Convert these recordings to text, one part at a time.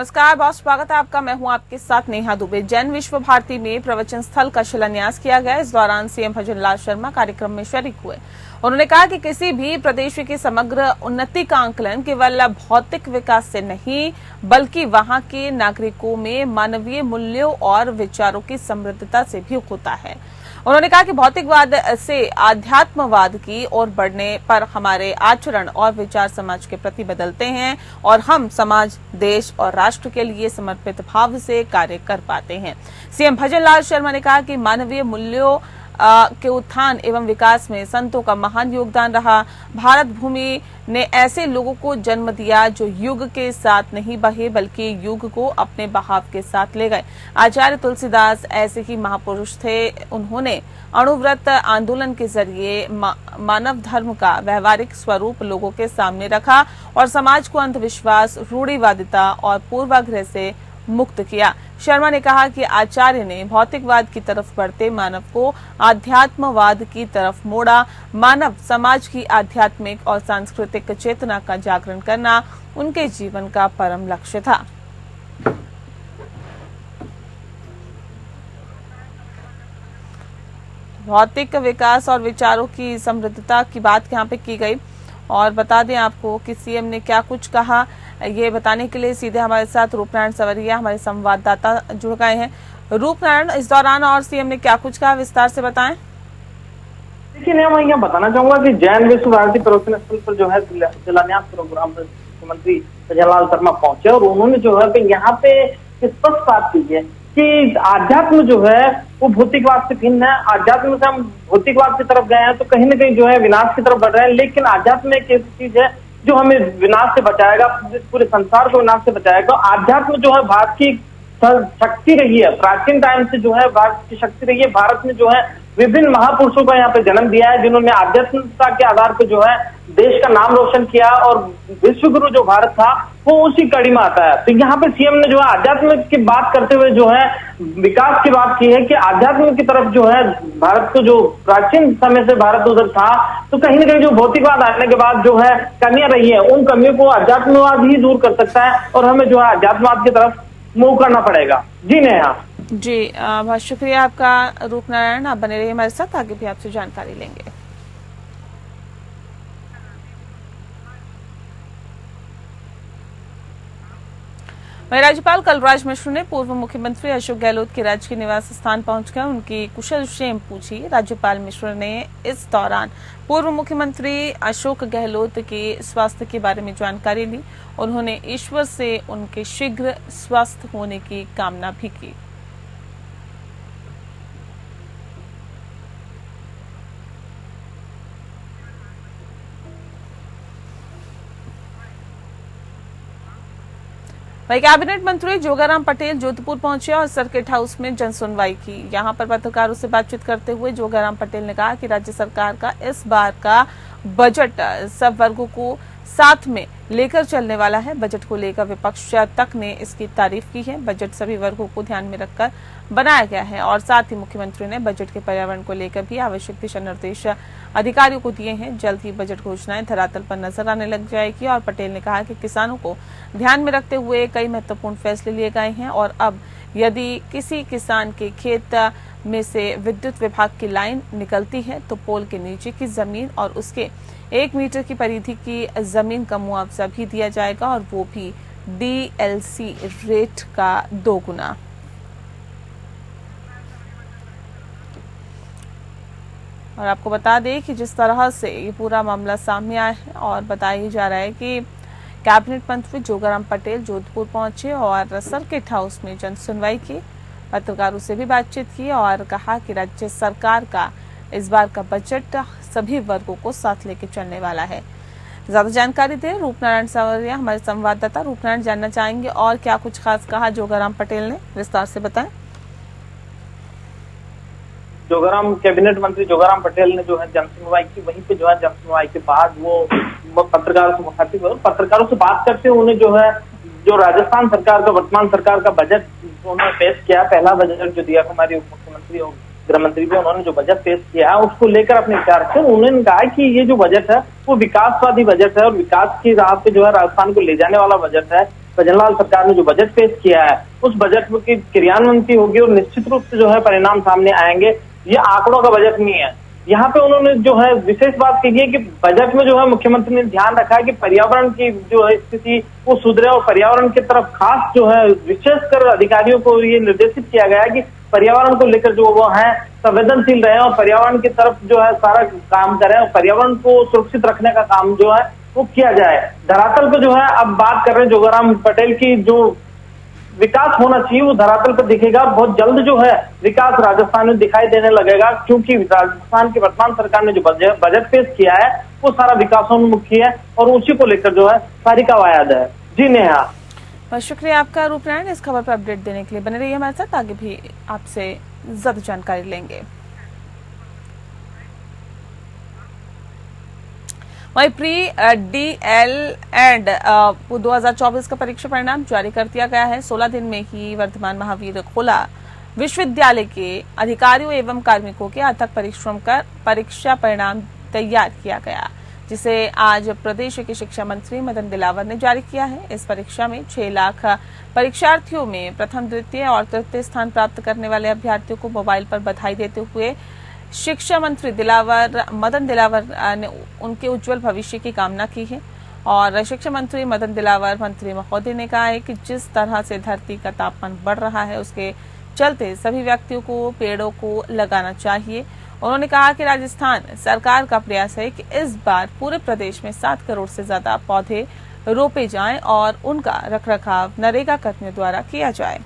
नमस्कार बहुत स्वागत है आपका। मैं हूं आपके साथ नेहा दुबे। जैन विश्व भारती में प्रवचन स्थल का शिलान्यास किया गया। इस दौरान सीएम भजनलाल शर्मा कार्यक्रम में शरीक हुए। उन्होंने कहा कि किसी भी प्रदेश की समग्र उन्नति का आंकलन केवल भौतिक विकास से नहीं बल्कि वहां के नागरिकों में मानवीय मूल्यों और विचारों की समृद्धता से भी होता है। उन्होंने कहा कि भौतिकवाद से आध्यात्मवाद की ओर बढ़ने पर हमारे आचरण और विचार समाज के प्रति बदलते हैं और हम समाज, देश और राष्ट्र के लिए समर्पित भाव से कार्य कर पाते हैं। सीएम भजनलाल शर्मा ने कहा कि मानवीय मूल्यों के उत्थान एवं विकास में संतों का महान योगदान रहा। भारत भूमि ने ऐसे लोगों को जन्म दिया जो युग के साथ नहीं बहे बल्कि युग को अपने बहाव के साथ ले गए। आचार्य तुलसीदास ऐसे ही महापुरुष थे। उन्होंने अणुव्रत आंदोलन के जरिए मानव धर्म का व्यवहारिक स्वरूप लोगों के सामने रखा और समाज को अंधविश्वास, रूढ़िवादिता और पूर्वाग्रह से मुक्त किया। शर्मा ने कहा कि आचार्य ने भौतिकवाद की तरफ बढ़ते मानव को आध्यात्मवाद की तरफ मोड़ा। मानव समाज की आध्यात्मिक और सांस्कृतिक चेतना का जागरण करना उनके जीवन का परम लक्ष्य था। भौतिक विकास और विचारों की समृद्धता की बात यहाँ पे की गई। और बता दें आपको कि सीएम ने क्या कुछ कहा, ये बताने के लिए सीधे हमारे साथ रूपनारायण सवरिया हमारे संवाददाता जुड़ गए हैं। रूपनारायण, इस दौरान और सीएम ने क्या कुछ कहा, विस्तार से बताएं। देखिए मैं यहाँ बताना चाहूंगा कि जैन विश्व भारती प्रवचन स्थल पर जो है शिलान्यास प्रोग्राम में मुख्यमंत्री भजनलाल शर्मा पहुंचे और उन्होंने जो है यहाँ पे स्पष्ट बात की है कि आध्यात्म जो है वो भौतिकवाद से भिन्न है। आध्यात्म से हम भौतिकवाद की तरफ गए हैं तो कहीं ना कहीं जो है विनाश की तरफ बढ़ रहे हैं, लेकिन आध्यात्म एक ऐसी चीज है जो हमें विनाश से बचाएगा, पूरे संसार को विनाश से बचाएगा। आध्यात्म जो है भारत की शक्ति रही है, प्राचीन टाइम से जो है भारत की शक्ति रही है। भारत में जो है विभिन्न महापुरुषों का यहाँ पे जन्म दिया है जिन्होंने आध्यात्मिकता के आधार पर जो है देश का नाम रोशन किया और विश्व गुरु जो भारत था वो उसी कड़ी में आता है। तो यहाँ पे सीएम ने जो है आध्यात्म की बात करते हुए जो है विकास की बात की है कि आध्यात्म की तरफ जो है भारत को जो प्राचीन समय से भारत उधर था तो कहीं ना कहीं जो भौतिकवाद आने के बाद जो है कमियां रही है उन कमियों को आध्यात्मवाद ही दूर कर सकता है और हमें जो है आध्यात्मवाद की तरफ मूव करना पड़ेगा। जी नेहा। जी बहुत शुक्रिया आपका रूपनारायण। आप बने रहिए हमारे साथ, आगे भी आपसे जानकारी लेंगे। वहीं राज्यपाल कलराज मिश्र ने पूर्व मुख्यमंत्री अशोक गहलोत के राजकीय निवास स्थान पहुंचकर उनकी कुशलक्षेम पूछी। राज्यपाल मिश्र ने इस दौरान पूर्व मुख्यमंत्री अशोक गहलोत के स्वास्थ्य के बारे में जानकारी ली। उन्होंने ईश्वर से उनके शीघ्र स्वस्थ होने की कामना भी की। वहीं कैबिनेट मंत्री जोगाराम पटेल जोधपुर पहुंचे और सर्किट हाउस में जनसुनवाई की। यहां पर पत्रकारों से बातचीत करते हुए जोगाराम पटेल ने कहा कि राज्य सरकार का इस बार का बजट सब वर्गों को साथ में लेकर चलने वाला है। बजट को लेकर विपक्ष तक ने इसकी तारीफ की है। बजट सभी वर्गों को ध्यान में रखकर बनाया गया है और साथ ही मुख्यमंत्री ने बजट के पर्यावरण को लेकर भी आवश्यक दिशा निर्देश अधिकारियों को दिए हैं। जल्द ही बजट घोषणाएं धरातल पर नजर आने लग जाएगी। और पटेल ने कहा कि किसानों को ध्यान में रखते हुए कई महत्वपूर्ण फैसले लिए गए हैं और अब यदि किसी किसान के खेत में से विद्युत विभाग की लाइन निकलती है तो पोल के नीचे की जमीन और उसके 1 मीटर की परिधि की जमीन का मुआवजा भी दिया जाएगा और वो भी डीएलसी रेट का 2 गुना। और आपको बता दें कि जिस तरह से ये पूरा मामला सामने आया है और बताया जा रहा है कि कैबिनेट मंत्री जोगाराम पटेल जोधपुर पहुंचे और सर्किट हाउस में जनसुनवाई की, पत्रकारों से भी बातचीत की और कहा कि राज्य सरकार का इस बार का बजट सभी वर्गों को साथ लेकर चलने वाला है। ज्यादा जानकारी दे रूपनारायण सवरिया हमारे संवाददाता। रूपनारायण, जानना चाहेंगे और क्या कुछ खास कहा जोगाराम पटेल ने, विस्तार से बताएं। कैबिनेट मंत्री जोगाराम पटेल ने जो है जनसुनवाई की, वहीं पे जो है जनसुनवाई के बाद वो पत्रकारों से मुखातिब हुए। पत्रकारों से बात करते हुए उन्हें जो है जो राजस्थान सरकार का वर्तमान सरकार का बजट उन्होंने पेश किया, पहला बजट जो दिया हमारे उप मुख्यमंत्री और गृह मंत्री भी, उन्होंने जो बजट पेश किया है उसको लेकर अपने विचार रखे। उन्होंने कहा कि ये जो बजट है वो विकासवादी बजट है और विकास की राह पे जो है राजस्थान को ले जाने वाला बजट है। भजनलाल सरकार ने जो बजट पेश किया है उस बजट की क्रियान्वयन होगी और निश्चित रूप से जो है परिणाम सामने आएंगे। ये आंकड़ों का बजट नहीं है। यहाँ पे उन्होंने जो है विशेष बात कही है कि बजट में जो है मुख्यमंत्री ने ध्यान रखा है कि पर्यावरण की जो है स्थिति वो सुधरे और पर्यावरण की तरफ खास जो है विशेषकर अधिकारियों को ये निर्देशित किया गया है कि पर्यावरण को लेकर जो वो है संवेदनशील रहे और पर्यावरण की तरफ जो है सारा काम करें और पर्यावरण को सुरक्षित रखने का काम जो है वो किया जाए। धरातल पे जो है अब बात कर रहे हैं जोगाराम पटेल की, जो विकास होना चाहिए वो धरातल पर दिखेगा। बहुत जल्द जो है विकास राजस्थान में दिखाई देने लगेगा, क्योंकि राजस्थान की वर्तमान सरकार ने जो बजट पेश किया है वो सारा विकासोन्मुखी है और उसी को लेकर जो है सारी कवायद है। जी नेहा। बहुत शुक्रिया आपका रूपनारायण, इस खबर पर अपडेट देने के लिए। बने रहिए हमारे साथ, आगे भी आपसे ज्यादा जानकारी लेंगे। वहीं प्री DL एंड 2024 का परीक्षा परिणाम जारी कर दिया गया है। 16 दिन में ही वर्धमान महावीर खोला विश्वविद्यालय के अधिकारियों एवं कार्मिकों के अथक परिश्रम कर परीक्षा परिणाम तैयार किया गया, जिसे आज प्रदेश के शिक्षा मंत्री मदन दिलावर ने जारी किया है। इस परीक्षा में 6 लाख परीक्षार्थियों में प्रथम, द्वितीय और तृतीय स्थान प्राप्त करने वाले अभ्यर्थियों को मोबाइल पर बधाई देते हुए शिक्षा मंत्री मदन दिलावर ने उनके उज्जवल भविष्य की कामना की है। और शिक्षा मंत्री मदन दिलावर मंत्री महोदय ने कहा है कि जिस तरह से धरती का तापमान बढ़ रहा है उसके चलते सभी व्यक्तियों को पेड़ों को लगाना चाहिए। उन्होंने कहा कि राजस्थान सरकार का प्रयास है कि इस बार पूरे प्रदेश में 7 करोड़ से ज्यादा पौधे रोपे जाएं और उनका रखरखाव नरेगा कर्मियों द्वारा किया जाए।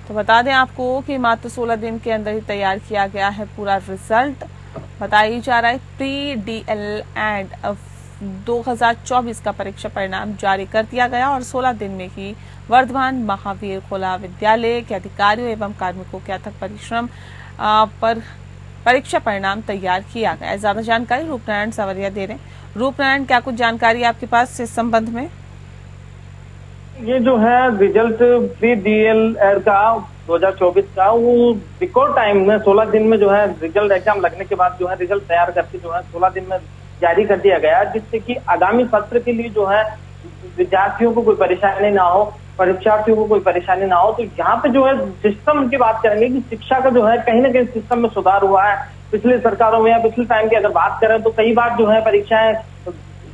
तो बता दें आपको कि मात्र 16 दिन के अंदर ही तैयार किया गया है पूरा रिजल्ट। बताया जा रहा है प्री DL एंड 2024 का परीक्षा परिणाम जारी कर दिया गया और 16 दिन में ही वर्धमान महावीर खोला विद्यालय के अधिकारियों एवं कार्मिकों के अथक परिश्रम पर परीक्षा परिणाम तैयार किया गया। ज्यादा जानकारी रूपनारायण सवरिया दे रहे हैं। रूपनारायण, क्या कुछ जानकारी आपके पास इस संबंध में? ये जो है रिजल्ट प्री DL का 2024 का वो रिकॉर्ड टाइम में 16 दिन में जो है रिजल्ट एग्जाम लगने के बाद जो है रिजल्ट तैयार करके जो है 16 दिन में जारी कर दिया गया, जिससे कि आगामी सत्र के लिए जो है विद्यार्थियों को कोई परेशानी ना हो, परीक्षार्थियों को कोई परेशानी ना हो। तो यहाँ पे जो है सिस्टम की बात करेंगे कि शिक्षा का जो है कहीं ना कहीं सिस्टम में सुधार हुआ है पिछले सरकारों में या पिछले टाइम की अगर बात करें तो कई बार जो है परीक्षाएं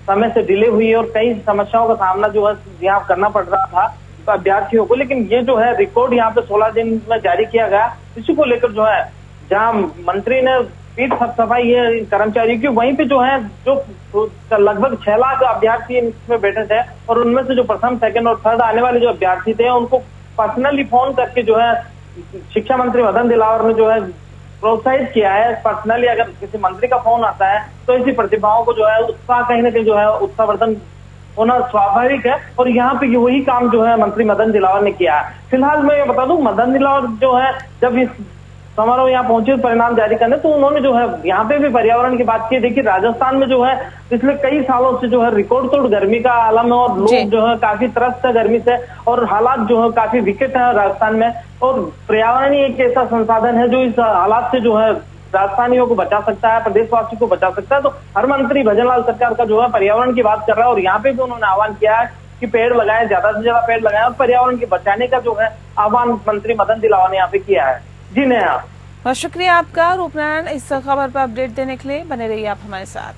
समय से डिले हुई और कई समस्याओं का सामना जो है यहाँ करना पड़ रहा था अभ्यर्थियों को। लेकिन ये जो है रिकॉर्ड यहाँ पे 16 दिन में जारी किया गया, इसी को लेकर जो है जहाँ मंत्री ने पीठ साफ सफाई है कर्मचारियों की, वहीं पे जो है जो लगभग 6 लाख अभ्यर्थी इसमें बैठे थे और उनमें से जो प्रथम, सेकंड और थर्ड आने वाले जो अभ्यर्थी थे उनको पर्सनली फोन करके जो है शिक्षा मंत्री मदन दिलावर ने जो है प्रोत्साहित किया है। पर्सनली अगर किसी मंत्री का फोन आता है तो ऐसी प्रतिभाओं को जो है उत्साह कहीं ना कहीं जो है उत्साहवर्धन होना स्वाभाविक है और यहाँ पे वही काम जो है मंत्री मदन दिलावर ने किया है। फिलहाल मैं ये बता दूं, मदन दिलावर जो है जब इस समारोह यहाँ पहुंचे परिणाम जारी करने तो उन्होंने जो है यहाँ पे भी पर्यावरण की बात की। देखिए राजस्थान में जो है पिछले कई सालों से जो है रिकॉर्ड तोड़ गर्मी का आलम है और लोग जो है काफी त्रस्त है गर्मी से और हालात जो है काफी विकट है राजस्थान में। और पर्यावरण ही एक ऐसा संसाधन है जो इस हालात से जो है राजस्थानियों को बचा सकता है, प्रदेशवासियों को बचा सकता है। तो हर मंत्री भजनलाल सरकार का जो है पर्यावरण की बात कर रहा है और यहाँ पे भी उन्होंने आह्वान किया है कि पेड़ लगाएं, ज्यादा से ज्यादा पेड़ लगाएं और पर्यावरण के बचाने का जो है आह्वान मंत्री मदन दिलावर ने यहाँ पे किया है। जी नेहा। बहुत शुक्रिया आपका रूपनारायण, इस खबर पर अपडेट देने के लिए। बने रहिए आप हमारे साथ।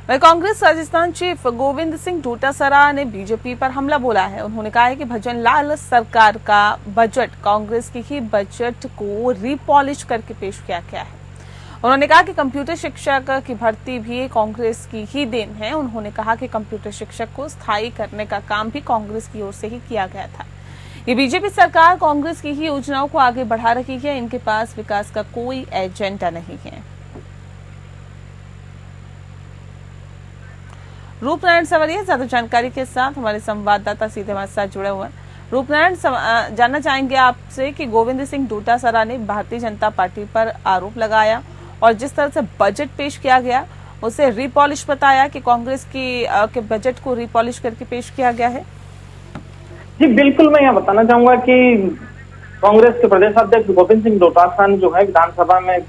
वहीं कांग्रेस राजस्थान चीफ गोविंद सिंह डोटासरा ने बीजेपी पर हमला बोला है। उन्होंने कहा है कि भजनलाल सरकार का बजट कांग्रेस की ही बजट को रिपॉलिश करके पेश किया गया है। उन्होंने कहा कि कंप्यूटर शिक्षक की भर्ती भी कांग्रेस की ही देन है। उन्होंने कहा कि कंप्यूटर शिक्षक को स्थायी करने का काम भी कांग्रेस की ओर से ही किया गया था। ये बीजेपी सरकार कांग्रेस की ही योजनाओं को आगे बढ़ा रही है, इनके पास विकास का कोई एजेंडा नहीं है। रूपनारायण सवरिया ज्यादा जानकारी के साथ हमारे संवाददाता सीधे हमारे साथ जुड़े हुए हैं। रूपनारायण, जानना चाहेंगे आपसे कि गोविंद सिंह डोटासरा ने भारतीय जनता पार्टी पर आरोप लगाया और जिस तरह से बजट पेश किया गया उसे रिपॉलिश बताया कि कांग्रेस के बजट को रिपॉलिश करके पेश किया गया है। जी बिल्कुल, मैं यहाँ बताना चाहूंगा कि कांग्रेस के प्रदेश अध्यक्ष गोविंद सिंह डोटासरा ने जो है विधानसभा में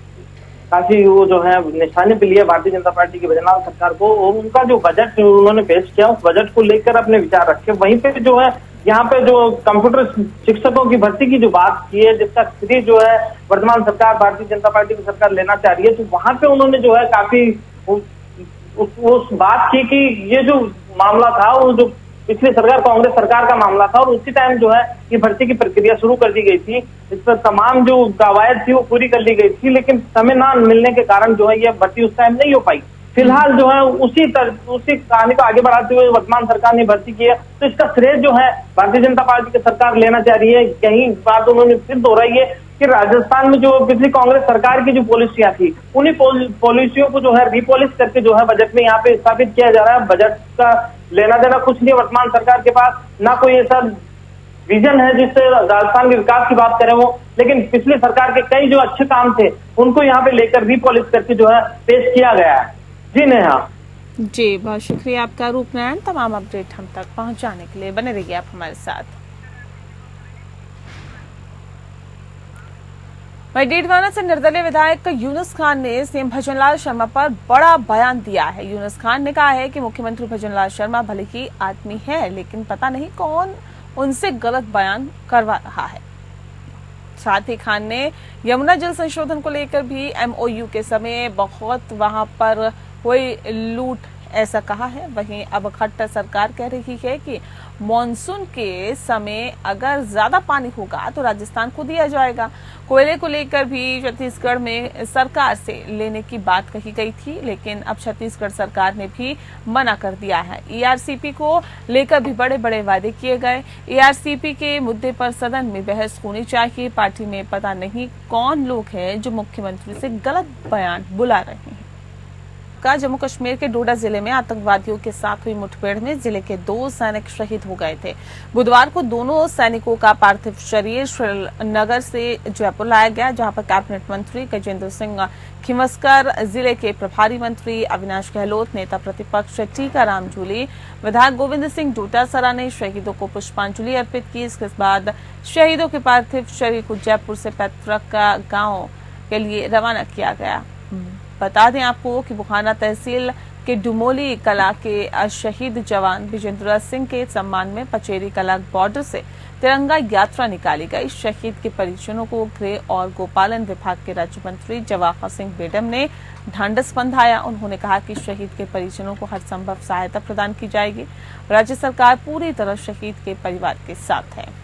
काफी वो जो है निशाने पे लिया भारतीय जनता पार्टी की भजनलाल सरकार को, और उनका जो बजट उन्होंने पेश किया उस बजट को लेकर अपने विचार रखे। वहीं पे जो है यहाँ पे जो कंप्यूटर शिक्षकों की भर्ती की जो बात की है, जिसका श्रेय जो है वर्तमान सरकार भारतीय जनता पार्टी की सरकार लेना चाह रही है, तो वहां पे उन्होंने जो है काफी उस बात की कि ये जो मामला था वो जो पिछली सरकार कांग्रेस सरकार का मामला था, और उसी टाइम जो है ये भर्ती की प्रक्रिया शुरू कर दी गई थी। इस पर तमाम जो कवायद थी वो पूरी कर ली गई थी, लेकिन समय ना मिलने के कारण जो है ये भर्ती उस टाइम नहीं हो पाई। फिलहाल जो है उसी कहानी को आगे बढ़ाते हुए वर्तमान सरकार ने भर्ती की है, तो इसका श्रेय जो है भारतीय जनता पार्टी की सरकार लेना चाह रही है। यही बात उन्होंने फिर दोहराई है कि राजस्थान में जो पिछली कांग्रेस सरकार की जो पॉलिसियां थी, उन्हीं पॉलिसियों को जो है रिपॉलिश करके जो है बजट में यहाँ पे स्थापित किया जा रहा है। बजट का लेना देना कुछ नहीं, वर्तमान सरकार के पास ना कोई ऐसा विजन है जिससे राजस्थान के विकास की बात करें वो, लेकिन पिछली सरकार के कई जो अच्छे काम थे उनको यहाँ पे लेकर रिपॉलिश करके जो है पेश किया गया है। जी नेहा। जी, बहुत शुक्रिया आपका रूपनारायण। तमाम अपडेट हम तक पहुंचाने के लिए बने रहिए आप हमारे साथ। वहीं डीडवाना से निर्दलीय विधायक यूनुस खान ने सीएम भजनलाल शर्मा पर बड़ा बयान दिया है। यूनुस खान ने कहा है कि मुख्यमंत्री भजनलाल शर्मा भले ही आदमी है, लेकिन पता नहीं कौन उनसे गलत बयान करवा रहा है। साथ ही खान ने यमुना जल संशोधन को लेकर भी एमओयू के समय बहुत वहां पर कोई लूट ऐसा कहा है। वहीं अब खट्टर सरकार कह रही है कि मॉनसून के समय अगर ज्यादा पानी होगा तो राजस्थान को दिया जाएगा। कोयले को लेकर भी छत्तीसगढ़ में सरकार से लेने की बात कही गई थी, लेकिन अब छत्तीसगढ़ सरकार ने भी मना कर दिया है। ईआरसीपी को लेकर भी बड़े बड़े वादे किए गए। ईआरसीपी के मुद्दे पर सदन में बहस होनी चाहिए। पार्टी में पता नहीं कौन लोग हैं जो मुख्यमंत्री से गलत बयान बुला रहे हैं। जम्मू कश्मीर के डोडा जिले में आतंकवादियों के साथ हुई मुठभेड़ में जिले के 2 सैनिक शहीद हो गए थे। बुधवार को दोनों सैनिकों का पार्थिव शरीर श्रीनगर से जयपुर लाया गया, जहां पर कैबिनेट मंत्री गजेंद्र सिंह खिमस्कर, जिले के प्रभारी मंत्री अविनाश गहलोत, नेता प्रतिपक्ष टीकाराम जूली, विधायक गोविंद सिंह डोटासरा ने शहीदों को पुष्पांजलि अर्पित की। इसके बाद शहीदों के पार्थिव शरीर को जयपुर से पैतृक गांव के लिए रवाना किया गया। बता दें आपको कि बुखाना तहसील के डुमोली कला के शहीद जवान विजेंद्र सिंह के सम्मान में पचेरी कला बॉर्डर से तिरंगा यात्रा निकाली गई। शहीद के परिजनों को गृह और गोपालन विभाग के राज्य मंत्री जवाहर सिंह बेडम ने ढांढस बंधाया। उन्होंने कहा कि शहीद के परिजनों को हर संभव सहायता प्रदान की जाएगी। राज्य सरकार पूरी तरह शहीद के परिवार के साथ है।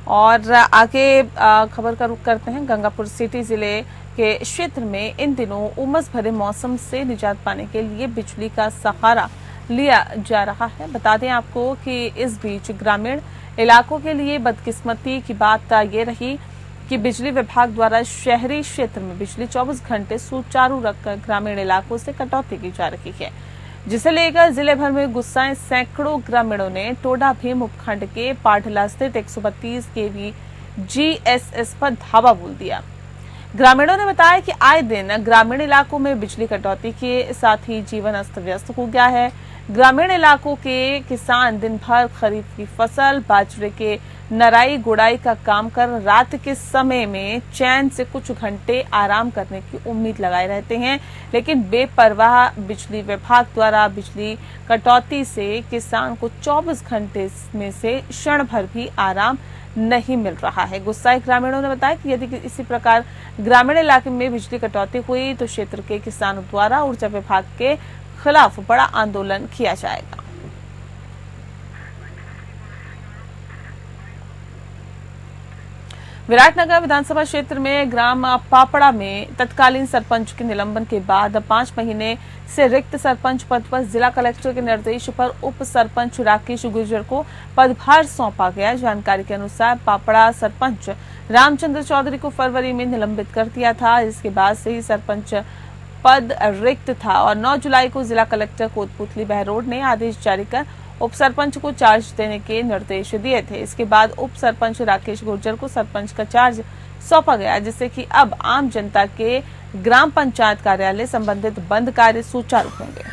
और आगे खबर का रुख करते हैं। गंगापुर सिटी जिले के क्षेत्र में इन दिनों उमस भरे मौसम से निजात पाने के लिए बिजली का सहारा लिया जा रहा है। बता दें आपको कि इस बीच ग्रामीण इलाकों के लिए बदकिस्मती की बात ये रही कि बिजली विभाग द्वारा शहरी क्षेत्र में बिजली 24 घंटे सुचारू रखकर ग्रामीण इलाकों से कटौती की जा रही है, जिसे लेकर जिले भर में गुस्साए सैकड़ों ग्रामीणों ने टोडा भीम उपखंड के पाठला स्थित 132 केवी जीएसएस पर धावा बोल दिया। ग्रामीणों ने बताया कि आए दिन ग्रामीण इलाकों में बिजली कटौती के साथ ही जीवन अस्त व्यस्त हो गया है। ग्रामीण इलाकों के किसान दिन भर खरीफ की फसल बाजरे के नराई गुड़ाई का काम कर रात के समय में चैन से कुछ घंटे आराम करने की उम्मीद लगाए रहते हैं, लेकिन बेपरवाह बिजली विभाग द्वारा बिजली कटौती से किसान को 24 घंटे में से क्षण भर भी आराम नहीं मिल रहा है। गुस्साए ग्रामीणों ने बताया कि यदि इसी प्रकार ग्रामीण इलाके में बिजली कटौती हुई तो क्षेत्र के किसानों द्वारा ऊर्जा विभाग के खिलाफ बड़ा आंदोलन किया जाएगा। विराटनगर विधानसभा क्षेत्र में ग्राम पापड़ा में तत्कालीन सरपंच के निलंबन के बाद 5 महीने से रिक्त सरपंच पद पर जिला कलेक्टर के निर्देश पर उप सरपंच राकेश गुर्जर को पदभार सौंपा गया। जानकारी के अनुसार पापड़ा सरपंच रामचंद्र चौधरी को फरवरी में निलंबित कर दिया था। इसके बाद से ही सरपंच पद रिक्त था और 9 जुलाई को जिला कलेक्टर कोतपुतली बहरोड ने आदेश जारी कर उप सरपंच को चार्ज देने के निर्देश दिए थे। इसके बाद उप सरपंच राकेश गुर्जर को सरपंच का चार्ज सौंपा गया, जिससे कि अब आम जनता के ग्राम पंचायत कार्यालय संबंधित बंद कार्य सुचारू होंगे।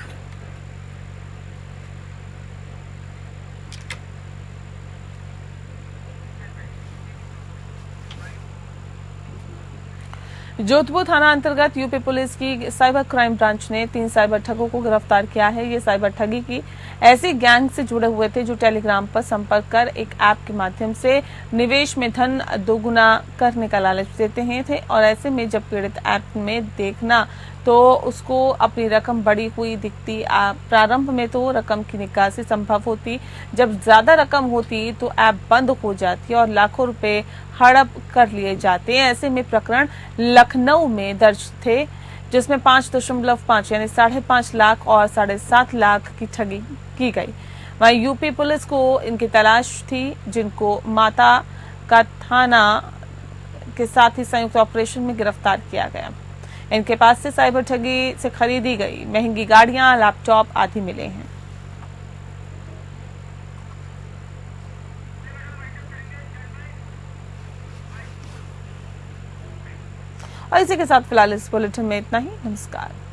जोधपुर थाना अंतर्गत यूपी पुलिस की साइबर क्राइम ब्रांच ने 3 साइबर ठगों को गिरफ्तार किया है। ये साइबर ठगी की ऐसी गैंग से जुड़े हुए थे जो टेलीग्राम पर संपर्क कर एक ऐप के माध्यम से निवेश में धन दोगुना करने का लालच देते हैं थे और ऐसे में जब पीड़ित ऐप में देखना तो उसको अपनी रकम बढ़ी हुई दिखती। प्रारंभ में तो रकम की निकासी संभव होती, जब ज्यादा रकम होती तो ऐप बंद हो जाती और लाखों रुपए हड़प कर लिए जाते। ऐसे में प्रकरण लखनऊ में दर्ज थे जिसमें 5.5 यानी 5.5 लाख और 7.5 लाख की ठगी की गई। वहीं यूपी पुलिस को इनकी तलाश थी, जिनको माता का थाना के साथ ही संयुक्त ऑपरेशन में गिरफ्तार किया गया। इनके पास से साइबर ठगी से खरीदी गई महंगी गाड़ियां, लैपटॉप आदि मिले हैं। और इसी के साथ फिलहाल इस बुलेटिन में इतना ही। नमस्कार।